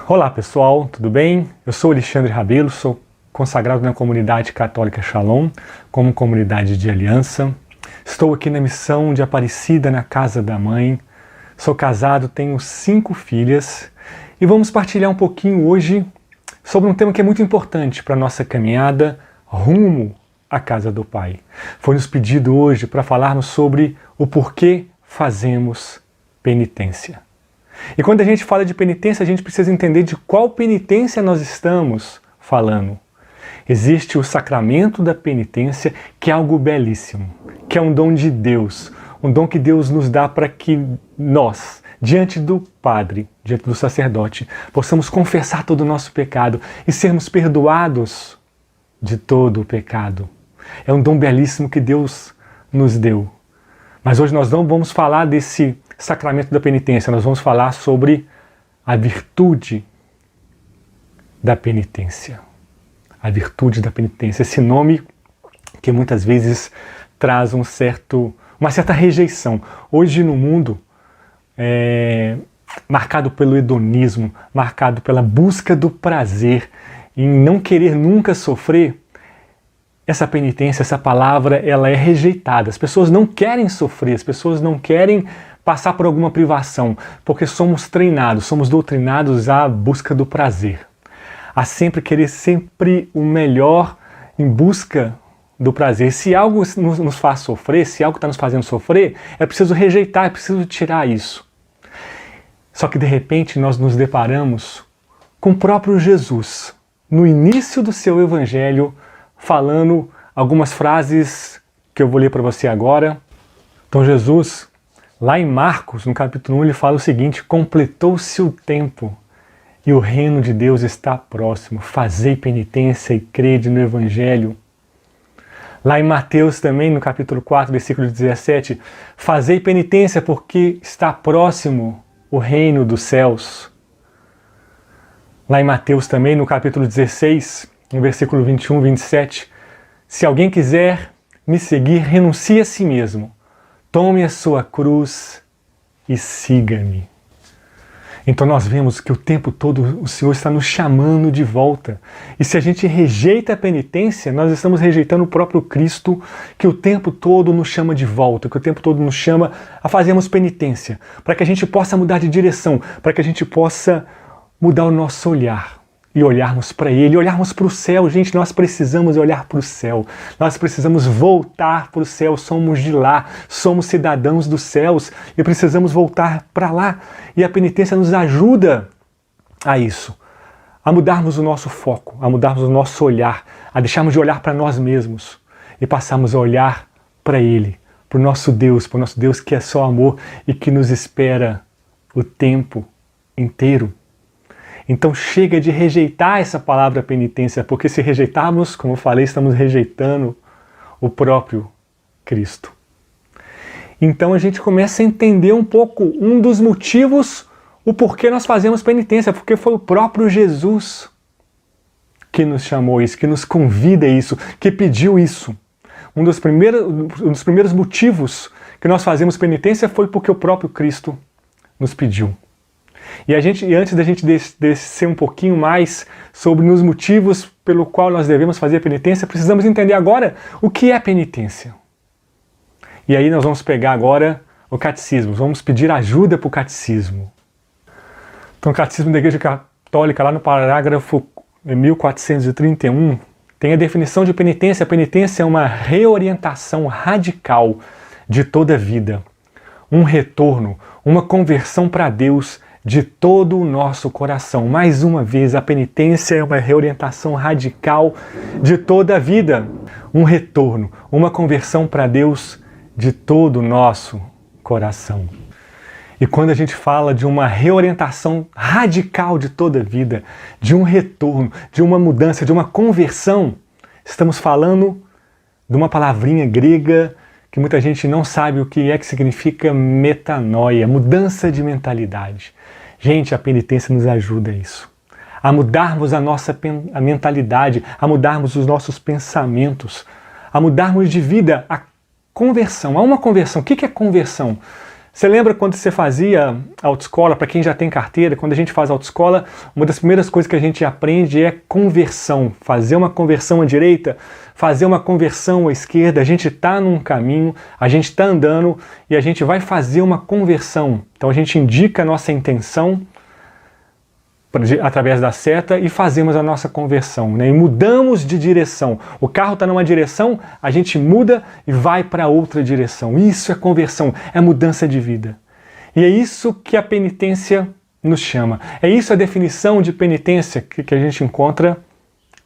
Olá pessoal, tudo bem? Eu sou Alexandre Rabelo, sou consagrado na comunidade católica Shalom, como comunidade de aliança. Estou aqui na missão de Aparecida na Casa da Mãe. Sou casado, tenho 5 filhas e vamos partilhar um pouquinho hoje sobre um tema que é muito importante para a nossa caminhada rumo à Casa do Pai. Foi nos pedido hoje para falarmos sobre o porquê fazemos penitência. E quando a gente fala de penitência, a gente precisa entender de qual penitência nós estamos falando. Existe o sacramento da penitência, que é algo belíssimo, que é um dom de Deus, um dom que Deus nos dá para que nós, diante do Padre, diante do sacerdote, possamos confessar todo o nosso pecado e sermos perdoados de todo o pecado. É um dom belíssimo que Deus nos deu. Mas hoje nós não vamos falar desse sacramento da penitência, nós vamos falar sobre a virtude da penitência. A virtude da penitência, esse nome que muitas vezes traz uma certa rejeição. Hoje no mundo, marcado pelo hedonismo, marcado pela busca do prazer, em não querer nunca sofrer, essa penitência, essa palavra, ela é rejeitada. As pessoas não querem sofrer, as pessoas não querem passar por alguma privação, porque somos treinados, somos doutrinados à busca do prazer. A sempre querer sempre o melhor em busca do prazer. Se algo nos faz sofrer, se algo está nos fazendo sofrer, é preciso rejeitar, é preciso tirar isso. Só que de repente nós nos deparamos com o próprio Jesus, no início do seu evangelho, falando algumas frases que eu vou ler para você agora. Então Jesus, lá em Marcos, no capítulo 1, ele fala o seguinte: completou-se o tempo e o reino de Deus está próximo. Fazei penitência e crede no Evangelho. Lá em Mateus também, no capítulo 4, versículo 17, fazei penitência porque está próximo o reino dos céus. Lá em Mateus também, no capítulo 16, no versículo 21, 27, se alguém quiser me seguir, renuncie a si mesmo, tome a sua cruz e siga-me. Então nós vemos que o tempo todo o Senhor está nos chamando de volta. E se a gente rejeita a penitência, nós estamos rejeitando o próprio Cristo, que o tempo todo nos chama de volta, que o tempo todo nos chama a fazermos penitência, para que a gente possa mudar de direção, para que a gente possa mudar o nosso olhar e olharmos para Ele, olharmos para o céu. Gente, nós precisamos olhar para o céu, nós precisamos voltar para o céu, somos de lá, somos cidadãos dos céus e precisamos voltar para lá. E a penitência nos ajuda a isso, a mudarmos o nosso foco, a mudarmos o nosso olhar, a deixarmos de olhar para nós mesmos e passarmos a olhar para Ele, para o nosso Deus que é só amor e que nos espera o tempo inteiro. Então chega de rejeitar essa palavra penitência, porque se rejeitarmos, como eu falei, estamos rejeitando o próprio Cristo. Então a gente começa a entender um pouco um dos motivos, o porquê nós fazemos penitência, porque foi o próprio Jesus que nos chamou isso, que nos convida a isso, que pediu isso. Um dos primeiros motivos que nós fazemos penitência foi porque o próprio Cristo nos pediu. E antes da gente descer um pouquinho mais sobre os motivos pelo qual nós devemos fazer penitência, precisamos entender agora o que é penitência. E aí nós vamos pegar agora o catecismo, vamos pedir ajuda para o catecismo. Então o catecismo da Igreja Católica, lá no parágrafo 1431, tem a definição de penitência. A penitência é uma reorientação radical de toda a vida, um retorno, uma conversão para Deus de todo o nosso coração. Mais uma vez, a penitência é uma reorientação radical de toda a vida. Um retorno, uma conversão para Deus de todo o nosso coração. E quando a gente fala de uma reorientação radical de toda a vida, de um retorno, de uma mudança, de uma conversão, estamos falando de uma palavrinha grega que muita gente não sabe o que significa metanoia, mudança de mentalidade. Gente, a penitência nos ajuda a isso, a mudarmos a mentalidade, a mudarmos os nossos pensamentos, a mudarmos de vida, a conversão. Há uma conversão. O que é conversão? Você lembra quando você fazia autoescola, para quem já tem carteira, quando a gente faz autoescola, uma das primeiras coisas que a gente aprende é conversão. Fazer uma conversão à direita, fazer uma conversão à esquerda. A gente está num caminho, a gente está andando e a gente vai fazer uma conversão. Então a gente indica a nossa intenção através da seta e fazemos a nossa conversão, né? E mudamos de direção. O carro está numa direção, a gente muda e vai para outra direção. Isso é conversão, é mudança de vida. E é isso que a penitência nos chama. É isso a definição de penitência que a gente encontra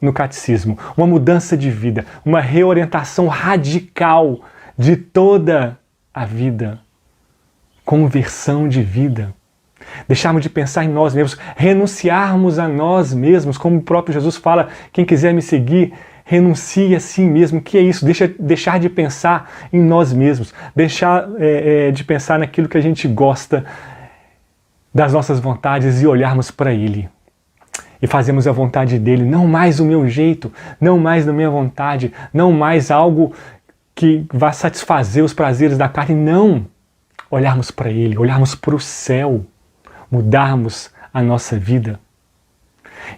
no catecismo. Uma mudança de vida, uma reorientação radical de toda a vida. Conversão de vida. Deixarmos de pensar em nós mesmos, renunciarmos a nós mesmos, como o próprio Jesus fala, quem quiser me seguir, renuncie a si mesmo. Que é isso? Deixar de pensar em nós mesmos, deixar de pensar naquilo que a gente gosta, das nossas vontades e olharmos para Ele. E fazemos a vontade dEle, não mais o meu jeito, não mais a minha vontade, não mais algo que vá satisfazer os prazeres da carne, não. Olharmos para Ele, olharmos para o céu, mudarmos a nossa vida.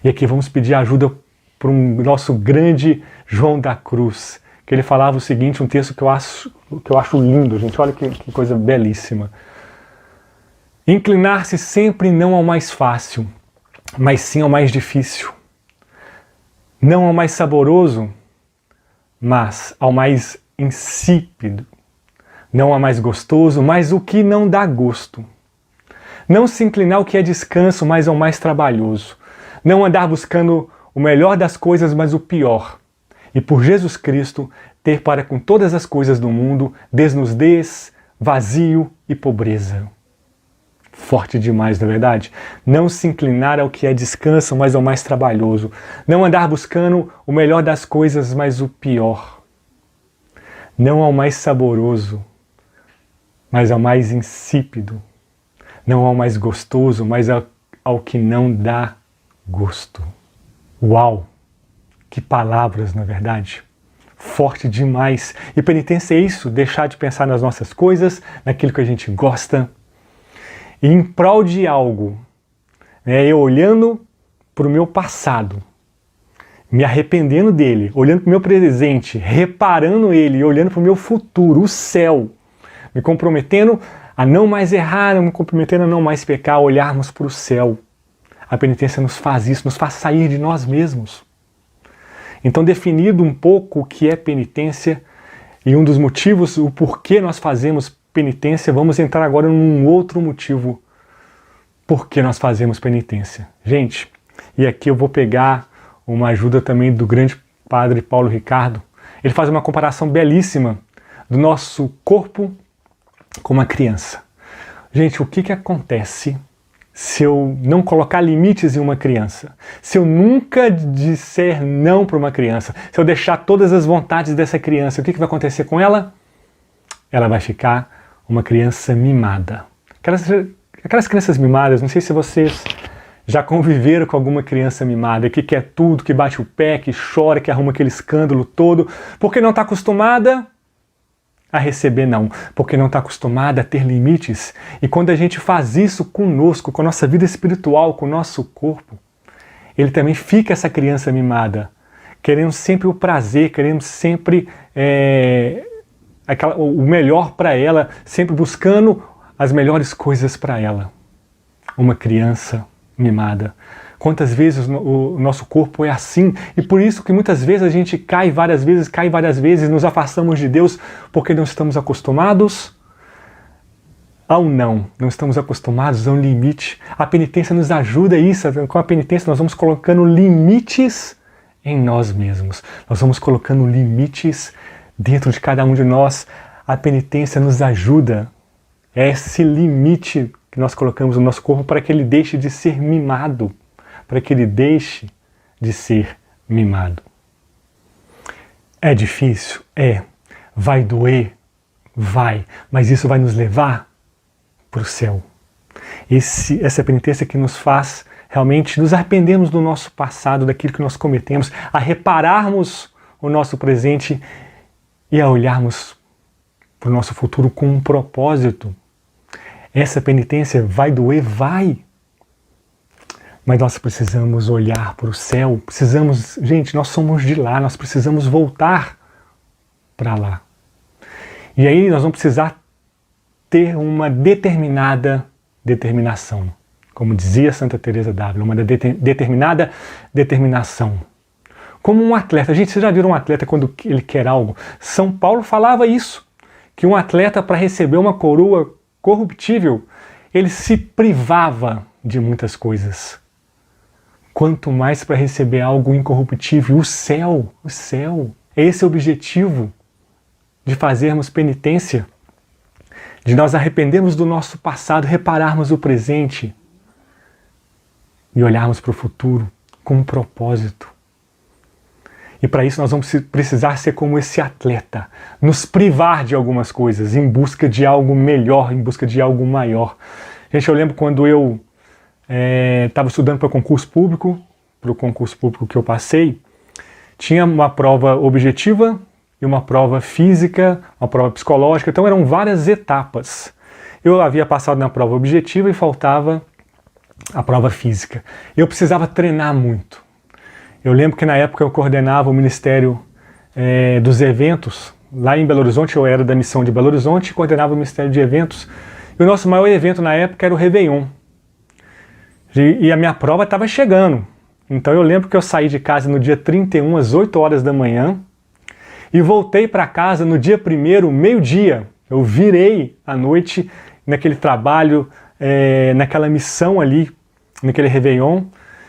E aqui vamos pedir ajuda para um nosso grande João da Cruz, que ele falava o seguinte, um texto que eu acho lindo, gente, olha que coisa belíssima. Inclinar-se sempre não ao mais fácil, mas sim ao mais difícil. Não ao mais saboroso, mas ao mais insípido. Não ao mais gostoso, mas o que não dá gosto. Não se inclinar ao que é descanso, mas ao mais trabalhoso. Não andar buscando o melhor das coisas, mas o pior. E por Jesus Cristo, ter para com todas as coisas do mundo desnudez, vazio e pobreza. Forte demais, não é verdade? Não se inclinar ao que é descanso, mas ao mais trabalhoso. Não andar buscando o melhor das coisas, mas o pior. Não ao mais saboroso, mas ao mais insípido. Não ao mais gostoso, mas ao que não dá gosto. Uau! Que palavras, não é verdade? Forte demais. E penitência é isso, deixar de pensar nas nossas coisas, naquilo que a gente gosta, e em prol de algo, né? Eu olhando para o meu passado, me arrependendo dele, olhando para o meu presente, reparando ele e olhando para o meu futuro, o céu, me comprometendo a não mais errar, me comprometendo a não mais pecar, olharmos para o céu. A penitência nos faz isso, nos faz sair de nós mesmos. Então, definido um pouco o que é penitência e um dos motivos, o porquê nós fazemos penitência, vamos entrar agora num outro motivo por que nós fazemos penitência. Gente, e aqui eu vou pegar uma ajuda também do grande padre Paulo Ricardo. Ele faz uma comparação belíssima do nosso corpo com uma criança. Gente, o que acontece se eu não colocar limites em uma criança? Se eu nunca disser não para uma criança, se eu deixar todas as vontades dessa criança, o que vai acontecer com ela? Ela vai ficar uma criança mimada. Aquelas crianças mimadas, não sei se vocês já conviveram com alguma criança mimada, que quer tudo, que bate o pé, que chora, que arruma aquele escândalo todo, porque não está acostumada a receber não, porque não está acostumada a ter limites. E quando a gente faz isso conosco, com a nossa vida espiritual, com o nosso corpo, ele também fica essa criança mimada, querendo sempre o prazer, querendo sempre o melhor para ela, sempre buscando as melhores coisas para ela. Uma criança mimada. Quantas vezes o nosso corpo é assim, e por isso que muitas vezes a gente cai várias vezes, nos afastamos de Deus, porque não estamos acostumados ao não estamos acostumados a um limite. A penitência nos ajuda a isso, com a penitência nós vamos colocando limites em nós mesmos, nós vamos colocando limites dentro de cada um de nós. A penitência nos ajuda, é esse limite que nós colocamos no nosso corpo para que ele deixe de ser mimado, para que ele deixe de ser mimado. É difícil? É. Vai doer? Vai. Mas isso vai nos levar para o céu. Essa penitência que nos faz realmente nos arrependermos do nosso passado, daquilo que nós cometemos, a repararmos o nosso presente e a olharmos para o nosso futuro com um propósito. Essa penitência vai doer? Vai! Mas nós precisamos olhar para o céu, gente, nós somos de lá, nós precisamos voltar para lá. E aí nós vamos precisar ter uma determinada determinação. Como dizia Santa Teresa d'Ávila, uma determinada determinação. Como um atleta. Gente, vocês já viram um atleta quando ele quer algo? São Paulo falava isso, que um atleta, para receber uma coroa corruptível, ele se privava de muitas coisas. Quanto mais para receber algo incorruptível, o céu. É esse o objetivo de fazermos penitência, de nós arrependermos do nosso passado, repararmos o presente e olharmos para o futuro com um propósito. E para isso nós vamos precisar ser como esse atleta, nos privar de algumas coisas, em busca de algo melhor, em busca de algo maior. Gente, eu lembro quando eu estava estudando para o concurso público que eu passei, tinha uma prova objetiva e uma prova física, uma prova psicológica, então eram várias etapas. Eu havia passado na prova objetiva e faltava a prova física. Eu precisava treinar muito. Eu lembro que na época eu coordenava o Ministério dos Eventos, lá em Belo Horizonte, eu era da missão de Belo Horizonte e coordenava o Ministério de Eventos. E o nosso maior evento na época era o Réveillon. E a minha prova estava chegando. Então eu lembro que eu saí de casa no dia 31, às 8 horas da manhã, e voltei para casa no dia 1º, meio-dia. Eu virei à noite naquele trabalho, naquela missão ali, naquele Réveillon.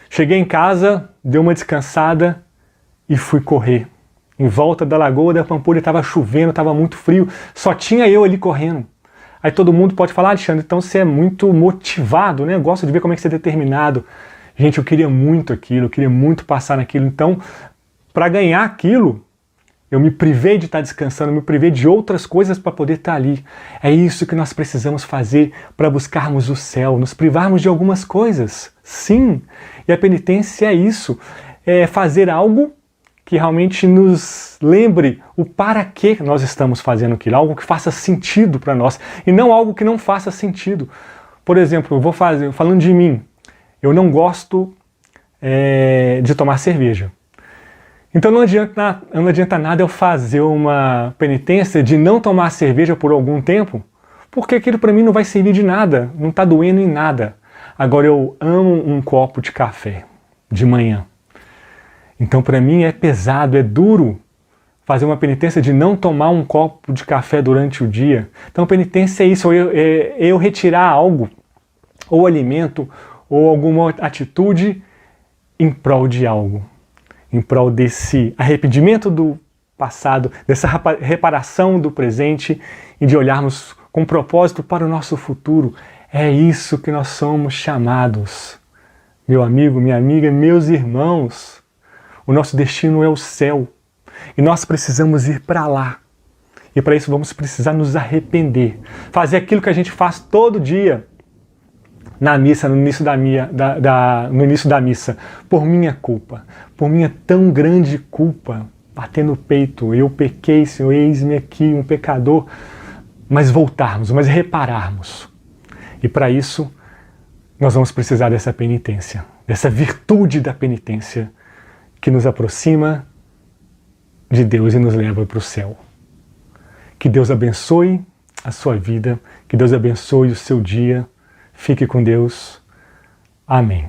Cheguei em casa, dei uma descansada e fui correr. Em volta da Lagoa da Pampulha estava chovendo, estava muito frio, só tinha eu ali correndo. Aí todo mundo pode falar, Alexandre, então você é muito motivado, né? Eu gosto de ver como é que você é determinado. Gente, eu queria muito aquilo, eu queria muito passar naquilo. Então, para ganhar aquilo, eu me privei de estar descansando, eu me privei de outras coisas para poder estar ali. É isso que nós precisamos fazer para buscarmos o céu, nos privarmos de algumas coisas. Sim, e a penitência é isso, é fazer algo que realmente nos lembre o para que nós estamos fazendo aquilo, algo que faça sentido para nós, e não algo que não faça sentido. Por exemplo, eu vou fazer, falando de mim, eu não gosto de tomar cerveja. Então não adianta nada eu fazer uma penitência de não tomar cerveja por algum tempo, porque aquilo para mim não vai servir de nada, não está doendo em nada. Agora eu amo um copo de café de manhã. Então para mim é pesado, é duro fazer uma penitência de não tomar um copo de café durante o dia. Então penitência é isso, eu retirar algo, ou alimento, ou alguma atitude em prol de algo. Em prol desse arrependimento do passado, dessa reparação do presente e de olharmos com propósito para o nosso futuro. É isso que nós somos chamados. Meu amigo, minha amiga, meus irmãos, o nosso destino é o céu e nós precisamos ir para lá. E para isso vamos precisar nos arrepender, fazer aquilo que a gente faz todo dia na missa, no início da missa, por minha culpa, por minha tão grande culpa, bater no peito, eu pequei, Senhor, eis-me aqui, um pecador, mas voltarmos, mas repararmos. E para isso, nós vamos precisar dessa penitência, dessa virtude da penitência, que nos aproxima de Deus e nos leva para o céu. Que Deus abençoe a sua vida, que Deus abençoe o seu dia. Fique com Deus. Amém.